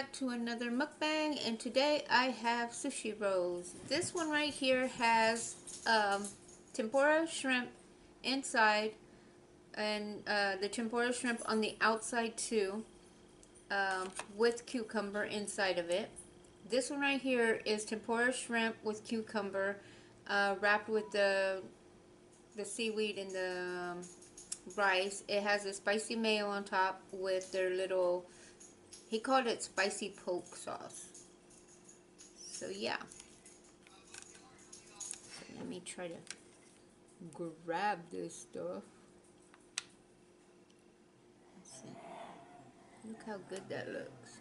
back to another mukbang, and today I have sushi rolls. This one right here has tempura shrimp inside, and the tempura shrimp on the outside too, with cucumber inside of it. This one right here is tempura shrimp with cucumber, wrapped with the seaweed and the rice. It has a spicy mayo on top with their little, he called it spicy poke sauce. So yeah. So let me try to grab this stuff. Let's see. Look how good that looks.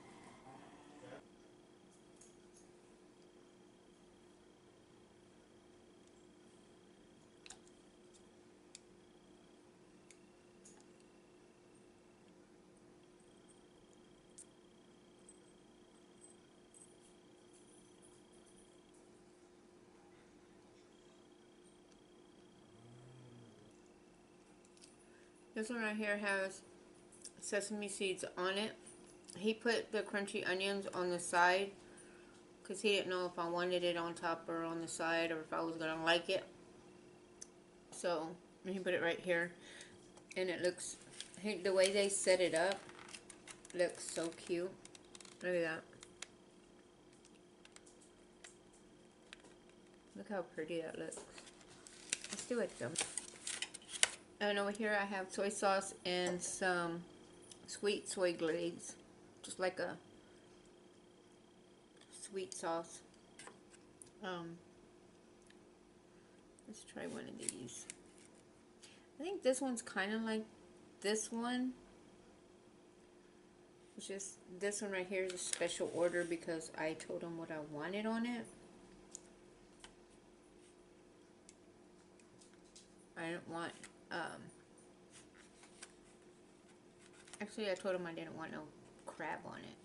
This one right here has sesame seeds on it. He put the crunchy onions on the side because he didn't know if I wanted it on top or on the side, or if I was going to like it. So he put it right here, and it looks, the way they set it up looks so cute. Look at that. Look how pretty that looks. Let's do it though. And over here I have soy sauce and some sweet soy glaze, just like a sweet sauce. Let's try one of these. I think this one's kind of like this one. It's just this one right here is a special order because I told him what I wanted on it. I didn't want, actually I told him I didn't want no crab on it.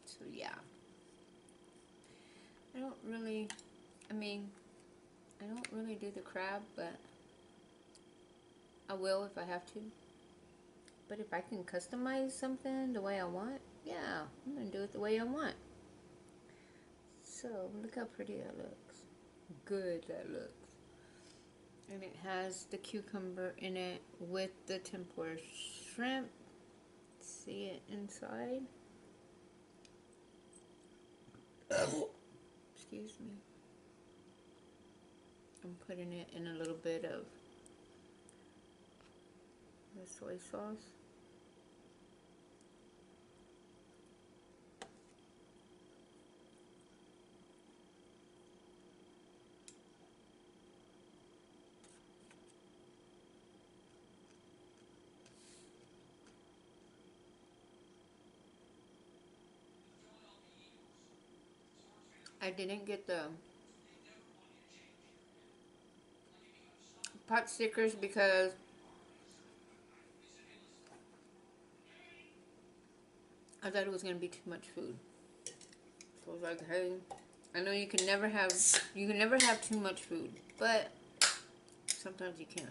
So yeah. I don't really do the crab, but I will if I have to. But if I can customize something the way I want, yeah, I'm gonna do it the way I want. So look how pretty that looks. Good that looks. And it has the cucumber in it with the tempura shrimp. See it inside. Excuse me. I'm putting it in a little bit of the soy sauce. I didn't get the pot stickers because I thought it was going to be too much food. So I was like, hey, I know you can never have too much food, but sometimes you can.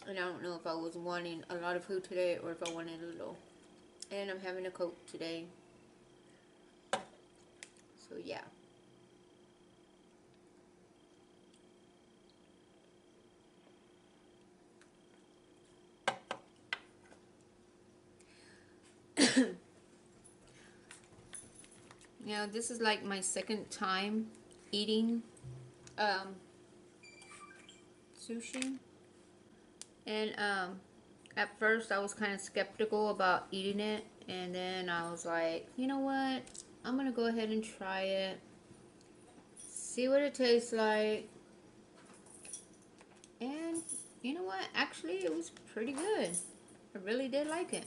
And I don't know if I was wanting a lot of food today or if I wanted a little. And I'm having a Coke today. So yeah. Now this is like my second time eating sushi, and at first I was kind of skeptical about eating it, and then I was like, you know what, I'm gonna go ahead and try it, see what it tastes like. And you know what, actually it was pretty good. I really did like it.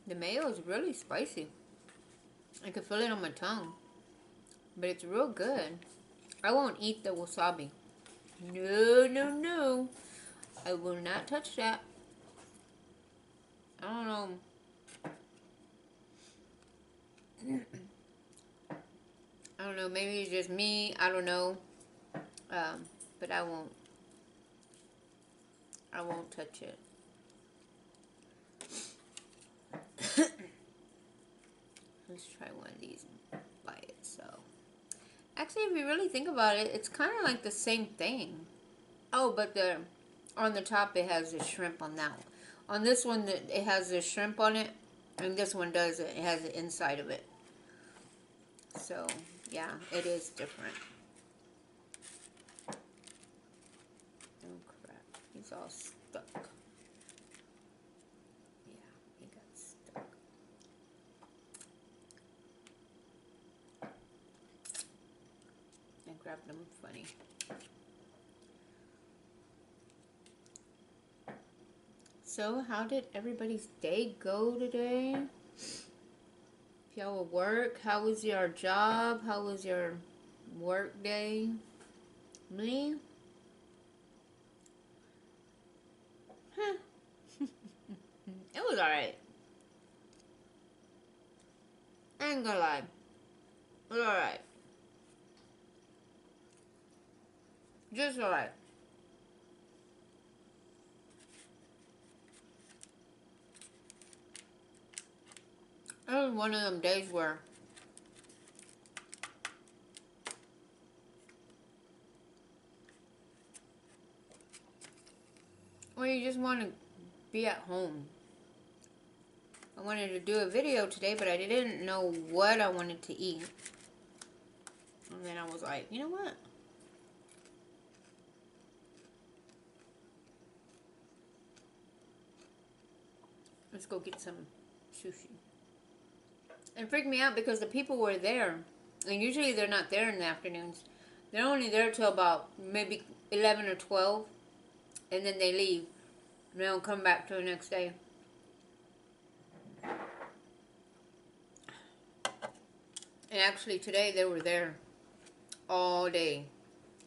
The mayo is really spicy. I can feel it on my tongue. But it's real good. I won't eat the wasabi. No, no, no. I will not touch that. I don't know. I don't know. Maybe it's just me. I don't know. But I won't. I won't touch it. Let's try one of these by itself. Actually, if you really think about it, it's kind of like the same thing. Oh, but on the top it has the shrimp on that one. On this one, it has the shrimp on it, and this one does it. It has the inside of it. So, yeah, it is different. Oh, crap. He's all stuck. Yeah, he got stuck. I grabbed him funny. So, how did everybody's day go today? If y'all will work, how was your job? How was your work day? Me? Huh. It was alright. I ain't gonna lie. It was alright. Just alright. It was one of them days where you just want to be at home. I wanted to do a video today, but I didn't know what I wanted to eat. And then I was like, you know what? Let's go get some sushi. It freaked me out because the people were there. And usually they're not there in the afternoons. They're only there till about maybe 11 or 12. And then they leave. And they don't come back till the next day. And actually today they were there all day.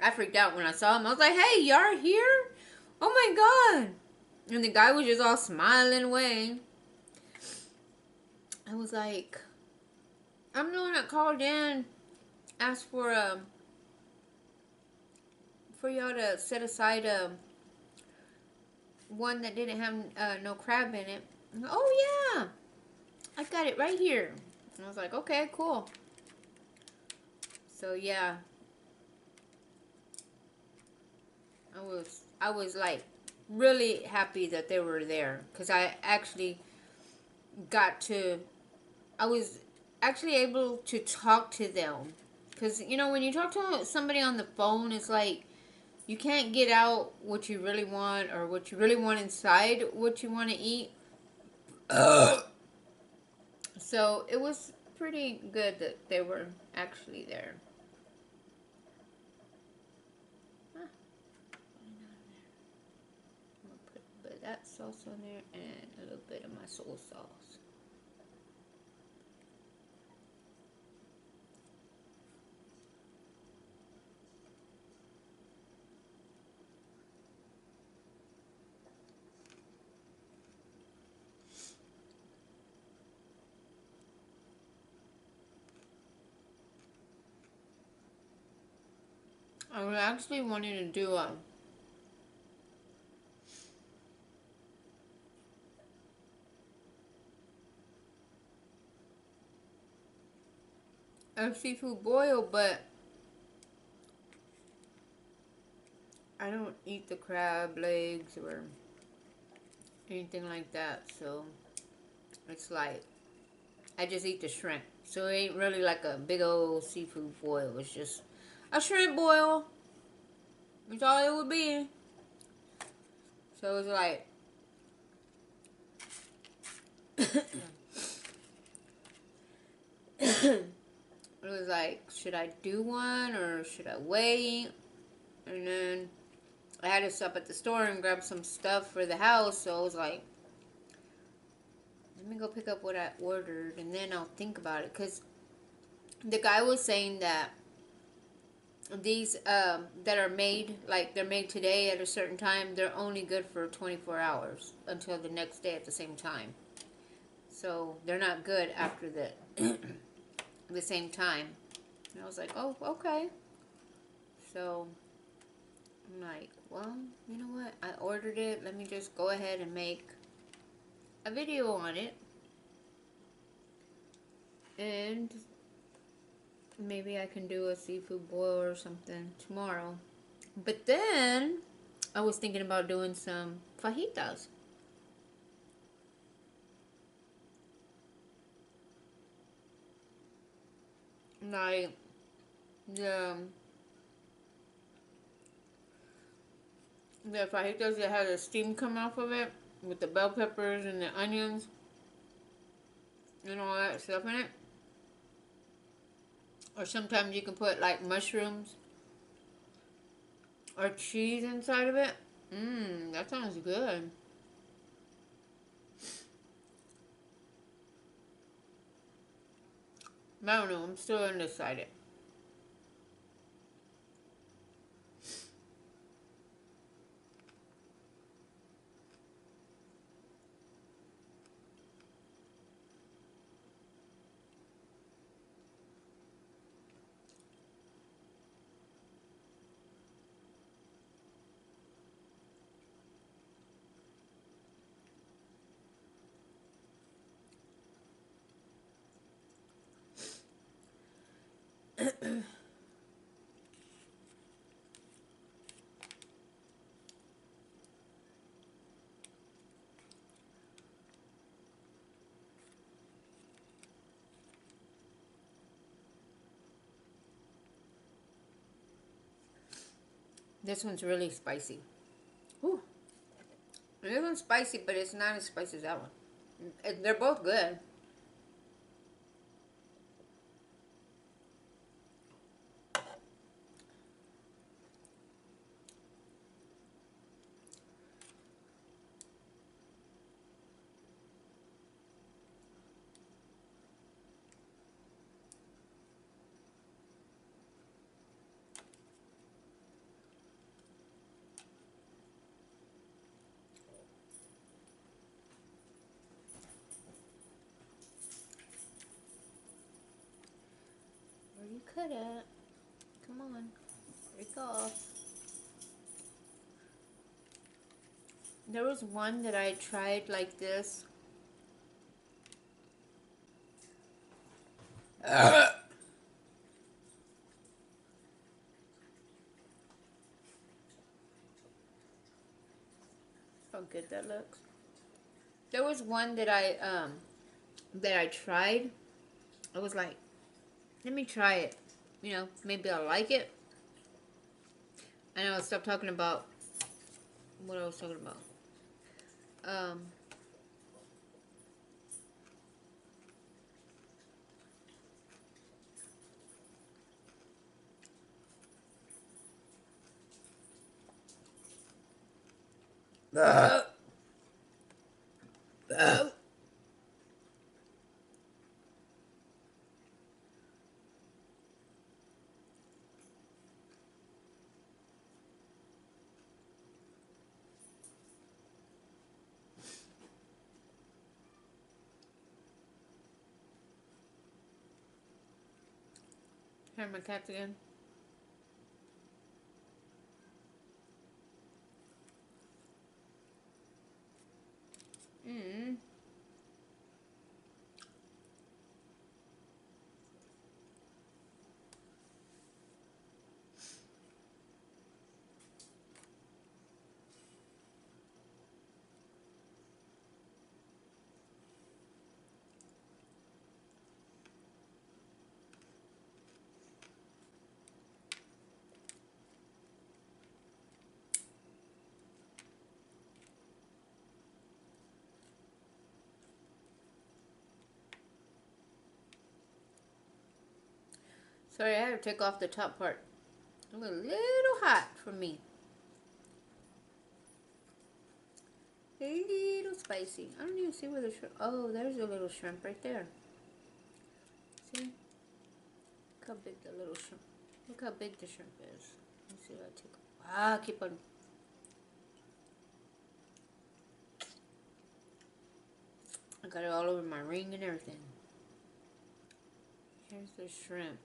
I freaked out when I saw them. I was like, hey, y'all here? Oh my God. And the guy was just all smiling away. I was like, I'm the one that called in, asked for y'all to set aside one that didn't have no crab in it. Oh yeah, I got it right here. And I was like, okay, cool. So yeah, I was like really happy that they were there because I actually I was actually able to talk to them. Because, you know, when you talk to somebody on the phone, it's like you can't get out what you really want or what you really want inside what you want to eat. So it was pretty good that they were actually there. I'm going to put a bit of that sauce on there and a little bit of my soy sauce. I was actually wanting to do a seafood boil, but I don't eat the crab legs or anything like that, so it's like I just eat the shrimp. So it ain't really like a big old seafood boil. It's just a shrimp boil. That's all it would be. So it's like it was like, should I do one or should I wait? And then I had to stop at the store and grab some stuff for the house. So I was like, Let me go pick up what I ordered, and then I'll think about it. Because the guy was saying that these that are made, like they're made today at a certain time, they're only good for 24 hours until the next day at the same time. So they're not good after the same time. And I was like, oh, okay. So I'm like, well, you know what? I ordered it. Let me just go ahead and make a video on it. And maybe I can do a seafood boil or something tomorrow. But then I was thinking about doing some fajitas. Like the fajitas that has the steam come off of it with the bell peppers and the onions and all that stuff in it. Or sometimes you can put like mushrooms or cheese inside of it. That sounds good. I don't know, I'm still undecided. This one's really spicy. Whew. This one's spicy, but it's not as spicy as that one. They're both good. Where you cut at? Come on. Break off. There was one that I tried like this. How good that looks. There was one that I tried. I was like, let me try it. You know, maybe I'll like it. And I will stop talking about what I was talking about. Here are my cats again. Sorry, I had to take off the top part. It was a little hot for me. A little spicy. spicy. I don't even see where the shrimp... Oh, there's a little shrimp right there. See? Look how big the little shrimp... Look how big the shrimp is. Let's see if I take... Ah, keep on... I got it all over my ring and everything. Here's the shrimp.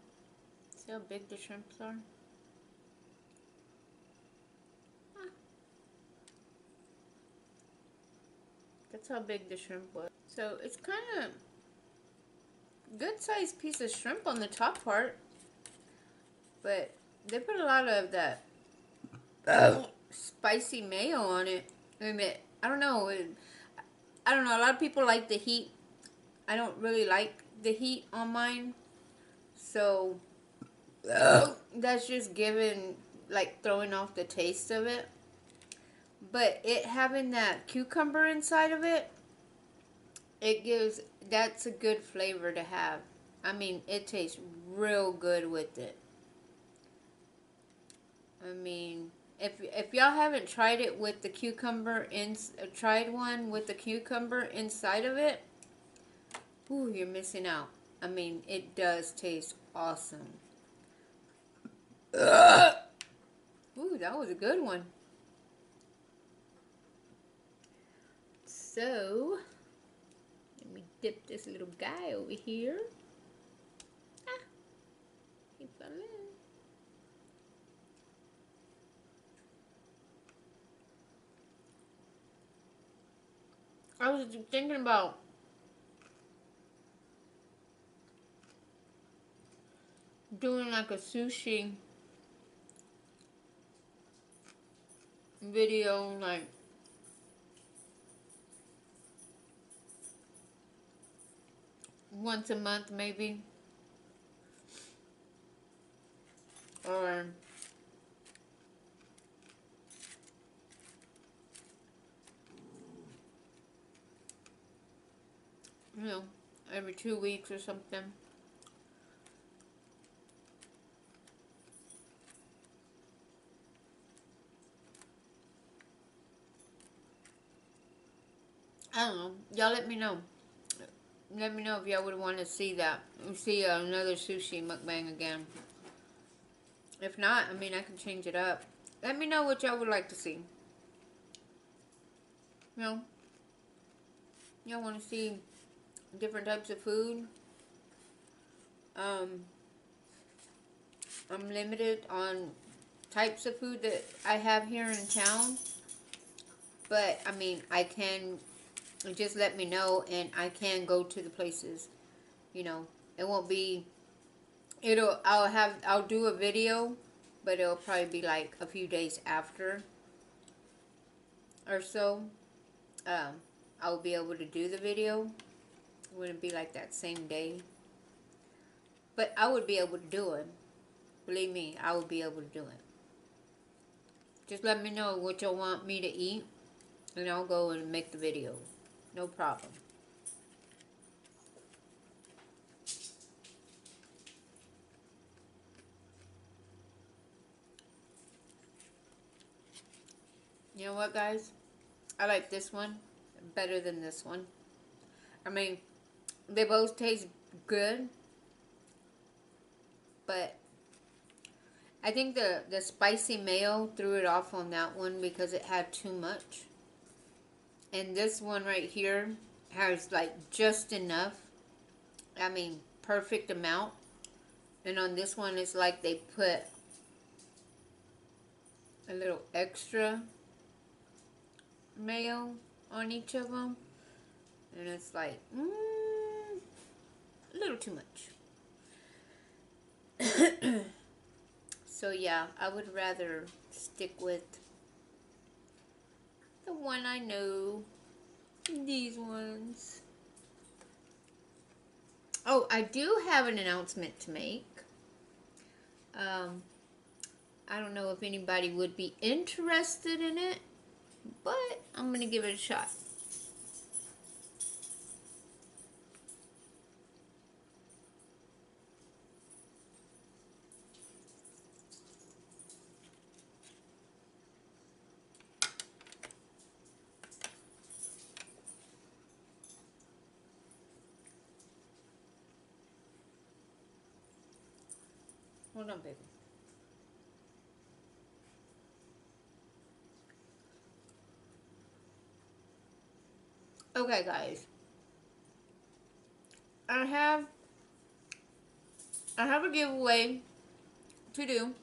See how big the shrimps are? Ah. That's how big the shrimp was. So it's kind of good sized piece of shrimp on the top part. But they put a lot of that spicy mayo on it. I mean, I don't know. I don't know. A lot of people like the heat. I don't really like the heat on mine. So that's just giving, like, throwing off the taste of it. But it having that cucumber inside of it, it gives, that's a good flavor to have. I mean, it tastes real good with it. I mean, if y'all haven't tried it with the cucumber, tried one with the cucumber inside of it, ooh, you're missing out. I mean, it does taste awesome. Ooh, that was a good one. So, let me dip this little guy over here. Ah, he fell in. I was thinking about doing like a sushi video, like once a month maybe, or you know, every 2 weeks or something. I don't know. Y'all let me know. Let me know if y'all would want to see that. See another sushi mukbang again. If not, I mean, I can change it up. Let me know what y'all would like to see. You know, y'all want to see different types of food. I'm limited on types of food that I have here in town. But, I mean, I can... Just let me know, and I can go to the places. You know, it won't be. I'll do a video, but it'll probably be like a few days after, or so. I'll be able to do the video. It wouldn't be like that same day, but I would be able to do it. Believe me, I would be able to do it. Just let me know what y'all want me to eat, and I'll go and make the video. No problem. You know what, guys? I like this one better than this one. I mean, they both taste good, but I think the spicy mayo threw it off on that one because it had too much. And this one right here has like just enough. I mean, perfect amount. And on this one, it's like they put a little extra mayo on each of them. And it's like, a little too much. So yeah, I would rather stick with the one I know. These ones. Oh, I do have an announcement to make. I don't know if anybody would be interested in it, but I'm going to give it a shot. Hold on, baby. Okay, guys. I have a giveaway to do.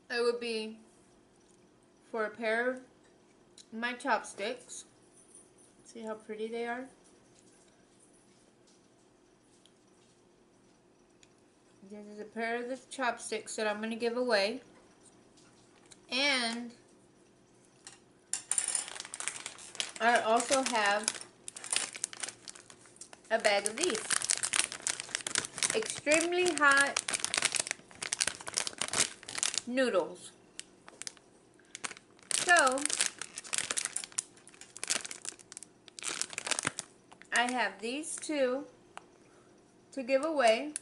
It would be for a pair of my chopsticks. See how pretty they are? This is a pair of the chopsticks that I'm going to give away. And I also have a bag of these. Extremely hot noodles. So, I have these two to give away.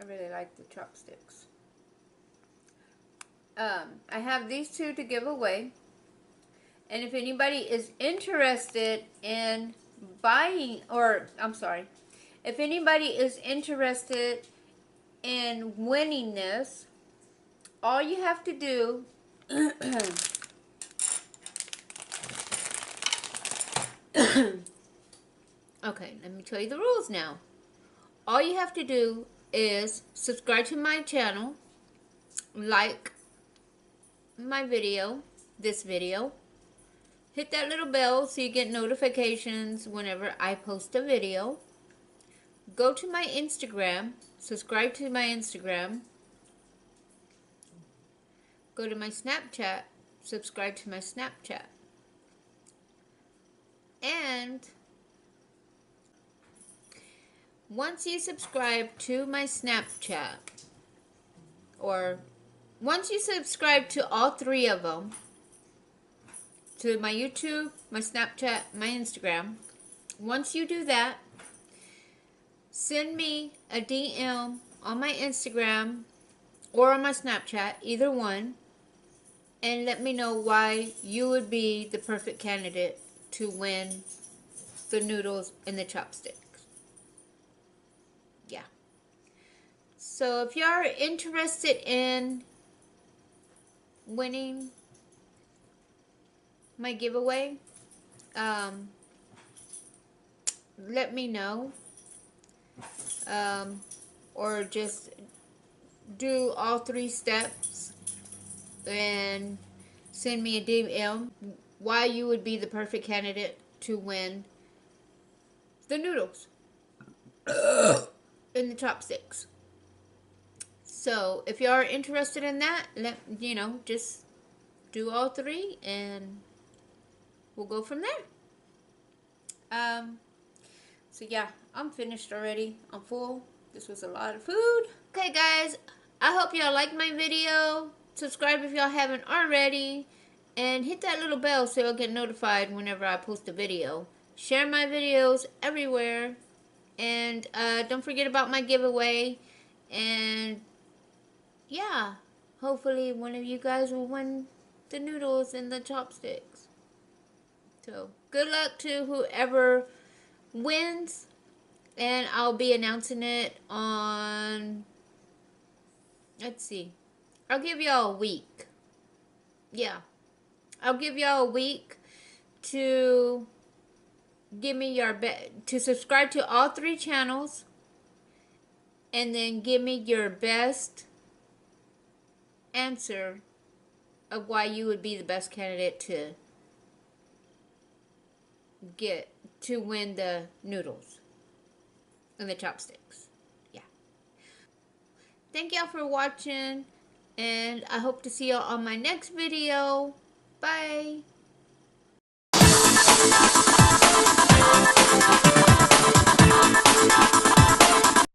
I really like the chopsticks. I have these two to give away. And if anybody is interested in buying, if anybody is interested in winning this, all you have to do okay, let me tell you the rules now. All you have to do is subscribe to my channel, like my video, this video, hit that little bell so you get notifications whenever I post a video. Go to my Instagram, subscribe to my Instagram. Go to my Snapchat, subscribe to my Snapchat. And once you subscribe to my Snapchat, or once you subscribe to all three of them, to my YouTube, my Snapchat, my Instagram, once you do that, send me a DM on my Instagram or on my Snapchat, either one, and let me know why you would be the perfect candidate to win the noodles and the chopsticks. Yeah. So if you are interested in winning my giveaway, let me know. Or just do all three steps and send me a DM why you would be the perfect candidate to win the noodles and the chopsticks. So if you are interested in that, just do all three and we'll go from there. So yeah, I'm finished already. I'm full. This was a lot of food. Okay guys, I hope y'all like my video. Subscribe if y'all haven't already. And hit that little bell so you'll get notified whenever I post a video. Share my videos everywhere. And don't forget about my giveaway. And yeah, hopefully one of you guys will win the noodles and the chopsticks. So good luck to whoever wins. And I'll be announcing it on, let's see, I'll give y'all a week. Yeah, I'll give y'all a week to give me your to subscribe to all three channels, and then give me your best answer of why you would be the best candidate to win the noodles and the chopsticks. Yeah. Thank y'all for watching, and I hope to see y'all on my next video. Bye.